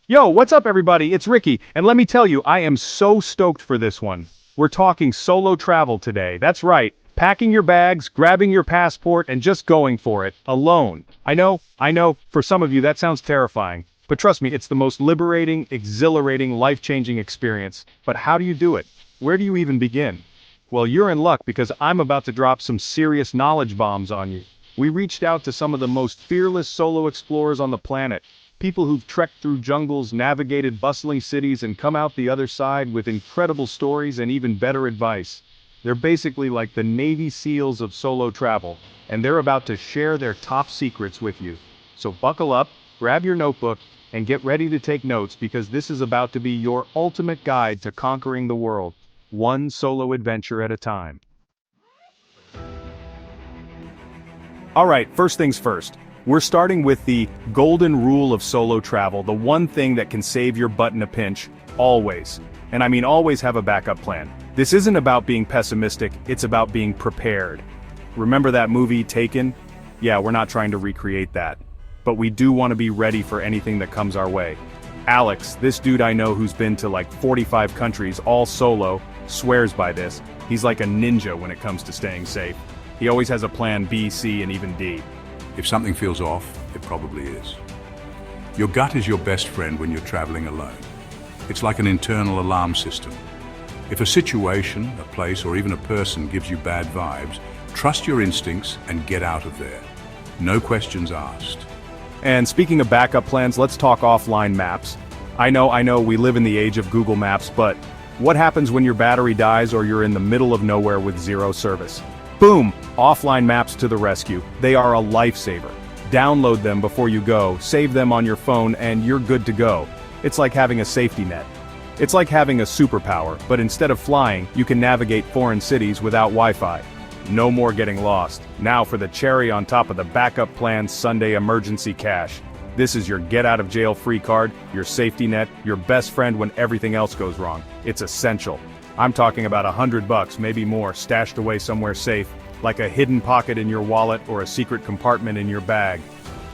Yo, what's up everybody? It's Ricky, and let me tell you, I am so stoked for this one. We're talking solo travel today. That's right. Packing your bags, grabbing your passport, and just going for it, alone. I know, for some of you that sounds terrifying. But trust me, it's the most liberating, exhilarating, life-changing experience. But how do you do it? Where do you even begin? Well, you're in luck because I'm about to drop some serious knowledge bombs on you. We reached out to some of the most fearless solo explorers on the planet. People who've trekked through jungles, navigated bustling cities, and come out the other side with incredible stories and even better advice. They're basically like the Navy SEALs of solo travel, and they're about to share their top secrets with you. So buckle up, grab your notebook, and get ready to take notes because this is about to be your ultimate guide to conquering the world, one solo adventure at a time. Alright, first things first. We're starting with the golden rule of solo travel, the one thing that can save your butt in a pinch, always. And I mean always have a backup plan. This isn't about being pessimistic, it's about being prepared. Remember that movie, Taken? Yeah, we're not trying to recreate that. But we do want to be ready for anything that comes our way. Alex, this dude I know who's been to like 45 countries, all solo, swears by this. He's like a ninja when it comes to staying safe. He always has a plan B, C, and even D. If something feels off, it probably is. Your gut is your best friend when you're traveling alone. It's like an internal alarm system. If a situation, a place, or even a person gives you bad vibes, trust your instincts and get out of there. No questions asked. And speaking of backup plans, let's talk offline maps. I know, we live in the age of Google Maps, but what happens when your battery dies or you're in the middle of nowhere with zero service? Boom! Offline maps to the rescue. They are a lifesaver. Download them before you go, save them on your phone, and you're good to go. It's like having a safety net. It's like having a superpower, but instead of flying, you can navigate foreign cities without Wi-Fi. No more getting lost. Now for the cherry on top of the backup plan Sunday emergency cash. This is your get-out-of-jail-free card, your safety net, your best friend when everything else goes wrong. It's essential. I'm talking about $100, maybe more, stashed away somewhere safe, like a hidden pocket in your wallet or a secret compartment in your bag.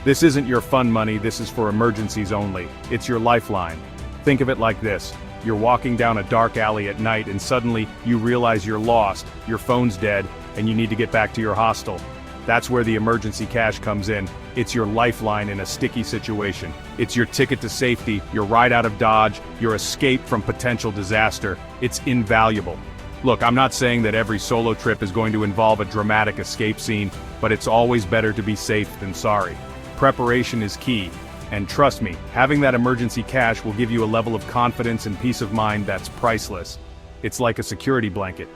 This isn't your fun money, this is for emergencies only. It's your lifeline. Think of it like this. You're walking down a dark alley at night and suddenly you realize you're lost, your phone's dead, and you need to get back to your hostel. That's where the emergency cash comes in. It's your lifeline in a sticky situation. It's your ticket to safety, your ride out of Dodge, your escape from potential disaster. It's invaluable. Look, I'm not saying that every solo trip is going to involve a dramatic escape scene, but it's always better to be safe than sorry. Preparation is key. And trust me, having that emergency cash will give you a level of confidence and peace of mind that's priceless. It's like a security blanket.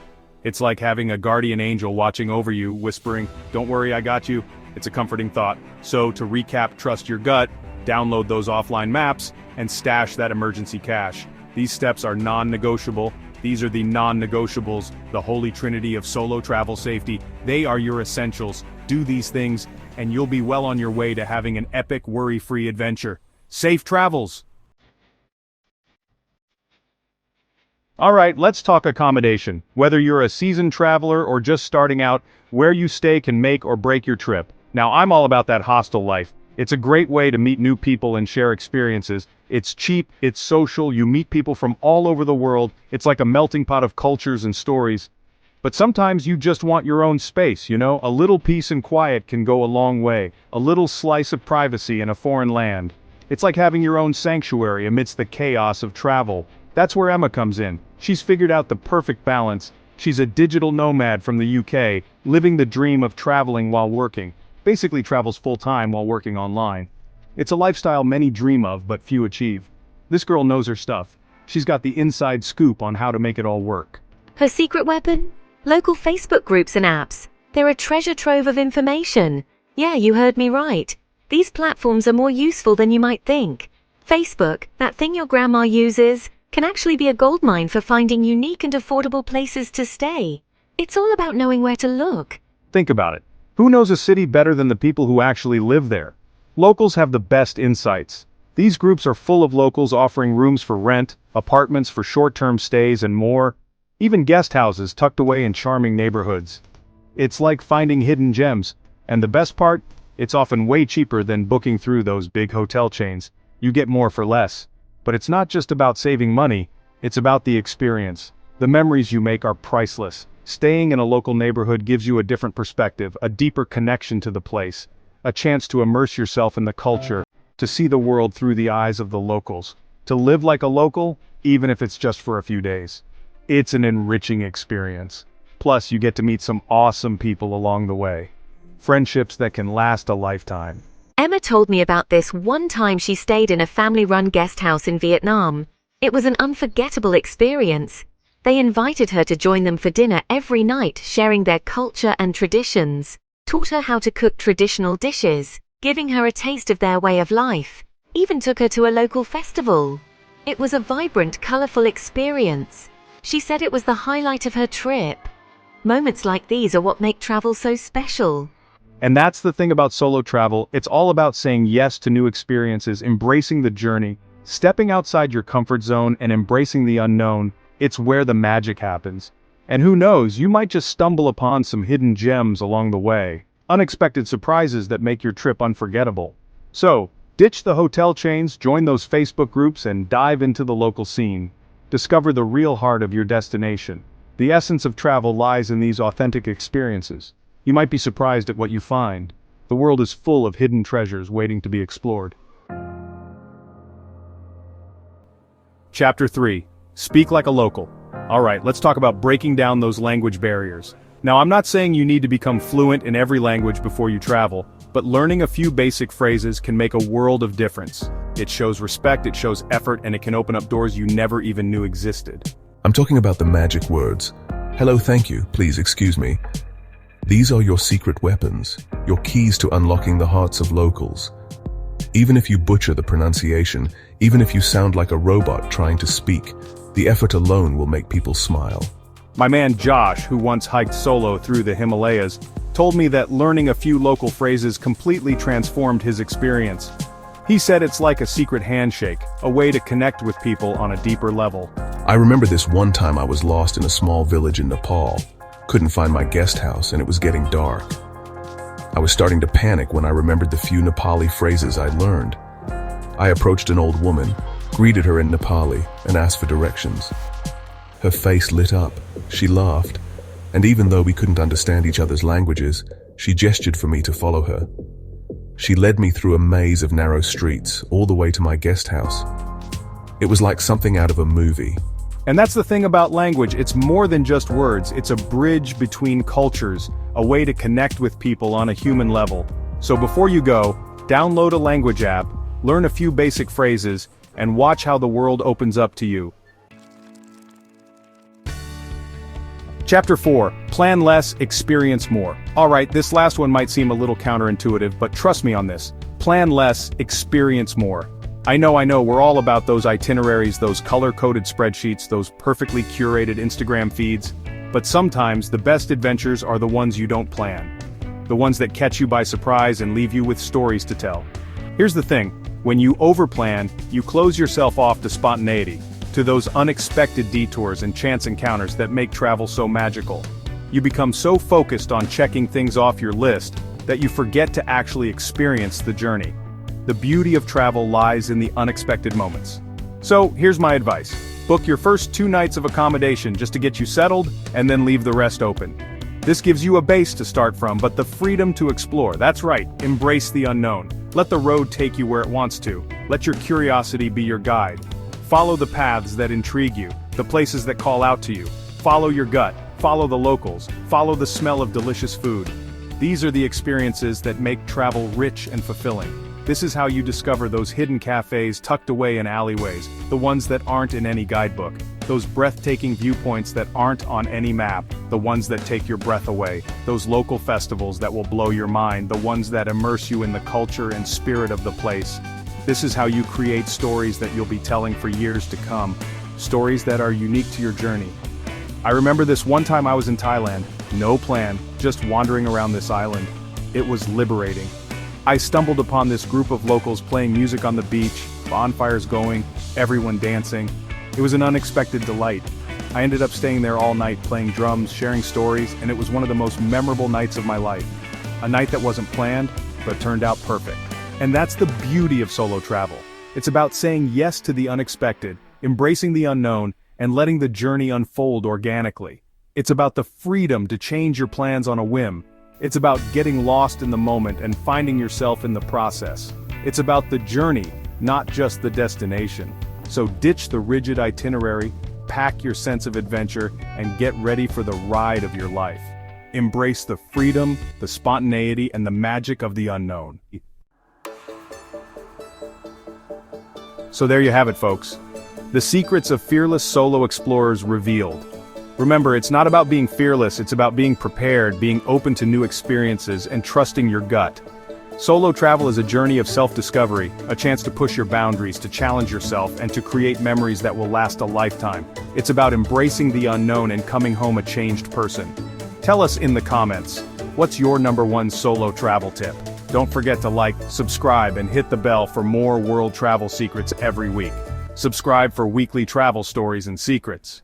It's like having a guardian angel watching over you, whispering, "Don't worry, I got you." It's a comforting thought. So to recap, trust your gut, download those offline maps, and stash that emergency cash. These steps are non-negotiable. These are the non-negotiables, the holy trinity of solo travel safety. They are your essentials. Do these things, and you'll be well on your way to having an epic, worry-free adventure. Safe travels! Alright, let's talk accommodation. Whether you're a seasoned traveler or just starting out, where you stay can make or break your trip. Now, I'm all about that hostel life. It's a great way to meet new people and share experiences. It's cheap, it's social, you meet people from all over the world. It's like a melting pot of cultures and stories. But sometimes you just want your own space, you know? A little peace and quiet can go a long way. A little slice of privacy in a foreign land. It's like having your own sanctuary amidst the chaos of travel. That's where Emma comes in. She's figured out the perfect balance. She's a digital nomad from the UK, living the dream of traveling while working. Basically travels full-time while working online. It's a lifestyle many dream of, but few achieve. This girl knows her stuff. She's got the inside scoop on how to make it all work. Her secret weapon? Local Facebook groups and apps. They're a treasure trove of information. Yeah, you heard me right. These platforms are more useful than you might think. Facebook, that thing your grandma uses, can actually be a goldmine for finding unique and affordable places to stay. It's all about knowing where to look. Think about it. Who knows a city better than the people who actually live there? Locals have the best insights. These groups are full of locals offering rooms for rent, apartments for short-term stays, and more. Even guest houses tucked away in charming neighborhoods. It's like finding hidden gems. And the best part? It's often way cheaper than booking through those big hotel chains. You get more for less. But it's not just about saving money, it's about the experience. The memories you make are priceless. Staying in a local neighborhood gives you a different perspective, a deeper connection to the place, a chance to immerse yourself in the culture, to see the world through the eyes of the locals, to live like a local, even if it's just for a few days. It's an enriching experience. Plus, you get to meet some awesome people along the way. Friendships that can last a lifetime. Emma told me about this one time she stayed in a family-run guest house in Vietnam. It was an unforgettable experience. They invited her to join them for dinner every night, sharing their culture and traditions, taught her how to cook traditional dishes, giving her a taste of their way of life, even took her to a local festival. It was a vibrant, colorful experience. She said it was the highlight of her trip. Moments like these are what make travel so special. And that's the thing about solo travel, it's all about saying yes to new experiences, embracing the journey, stepping outside your comfort zone and embracing the unknown. It's where the magic happens. And who knows, you might just stumble upon some hidden gems along the way, unexpected surprises that make your trip unforgettable. So, ditch the hotel chains, join those Facebook groups and dive into the local scene. Discover the real heart of your destination. The essence of travel lies in these authentic experiences. You might be surprised at what you find. The world is full of hidden treasures waiting to be explored. Chapter 3. Speak like a local. Alright, let's talk about breaking down those language barriers. Now, I'm not saying you need to become fluent in every language before you travel, but learning a few basic phrases can make a world of difference. It shows respect, it shows effort, and it can open up doors you never even knew existed. I'm talking about the magic words. Hello, thank you, please excuse me. These are your secret weapons, your keys to unlocking the hearts of locals. Even if you butcher the pronunciation, even if you sound like a robot trying to speak, the effort alone will make people smile. My man Josh, who once hiked solo through the Himalayas, told me that learning a few local phrases completely transformed his experience. He said it's like a secret handshake, a way to connect with people on a deeper level. I remember this one time I was lost in a small village in Nepal. Couldn't find my guest house and it was getting dark. I was starting to panic when I remembered the few Nepali phrases I'd learned. I approached an old woman, greeted her in Nepali, and asked for directions. Her face lit up, she laughed, and even though we couldn't understand each other's languages, she gestured for me to follow her. She led me through a maze of narrow streets, all the way to my guest house. It was like something out of a movie. And that's the thing about language, it's more than just words, it's a bridge between cultures, a way to connect with people on a human level. So before you go, download a language app, learn a few basic phrases, and watch how the world opens up to you. Chapter 4. Plan less, experience more. Alright, this last one might seem a little counterintuitive, but trust me on this. Plan less, experience more. I know, we're all about those itineraries, those color-coded spreadsheets, those perfectly curated Instagram feeds, but sometimes the best adventures are the ones you don't plan. The ones that catch you by surprise and leave you with stories to tell. Here's the thing, when you overplan, you close yourself off to spontaneity, to those unexpected detours and chance encounters that make travel so magical. You become so focused on checking things off your list that you forget to actually experience the journey. The beauty of travel lies in the unexpected moments. So, here's my advice. Book your first 2 nights of accommodation just to get you settled, and then leave the rest open. This gives you a base to start from, but the freedom to explore. That's right, embrace the unknown. Let the road take you where it wants to. Let your curiosity be your guide. Follow the paths that intrigue you, the places that call out to you. Follow your gut, follow the locals, follow the smell of delicious food. These are the experiences that make travel rich and fulfilling. This is how you discover those hidden cafes tucked away in alleyways, the ones that aren't in any guidebook, those breathtaking viewpoints that aren't on any map, the ones that take your breath away, those local festivals that will blow your mind, the ones that immerse you in the culture and spirit of the place. This is how you create stories that you'll be telling for years to come, stories that are unique to your journey. I remember this one time I was in Thailand, no plan, just wandering around this island. It was liberating. I stumbled upon this group of locals playing music on the beach, bonfires going, everyone dancing. It was an unexpected delight. I ended up staying there all night playing drums, sharing stories, and it was one of the most memorable nights of my life. A night that wasn't planned, but turned out perfect. And that's the beauty of solo travel. It's about saying yes to the unexpected, embracing the unknown, and letting the journey unfold organically. It's about the freedom to change your plans on a whim. It's about getting lost in the moment and finding yourself in the process. It's about the journey, not just the destination. So ditch the rigid itinerary, pack your sense of adventure, and get ready for the ride of your life. Embrace the freedom, the spontaneity, and the magic of the unknown. So there you have it, folks. The secrets of fearless solo explorers revealed. Remember, it's not about being fearless, it's about being prepared, being open to new experiences, and trusting your gut. Solo travel is a journey of self-discovery, a chance to push your boundaries, to challenge yourself, and to create memories that will last a lifetime. It's about embracing the unknown and coming home a changed person. Tell us in the comments, what's your #1 solo travel tip? Don't forget to like, subscribe, and hit the bell for more world travel secrets every week. Subscribe for weekly travel stories and secrets.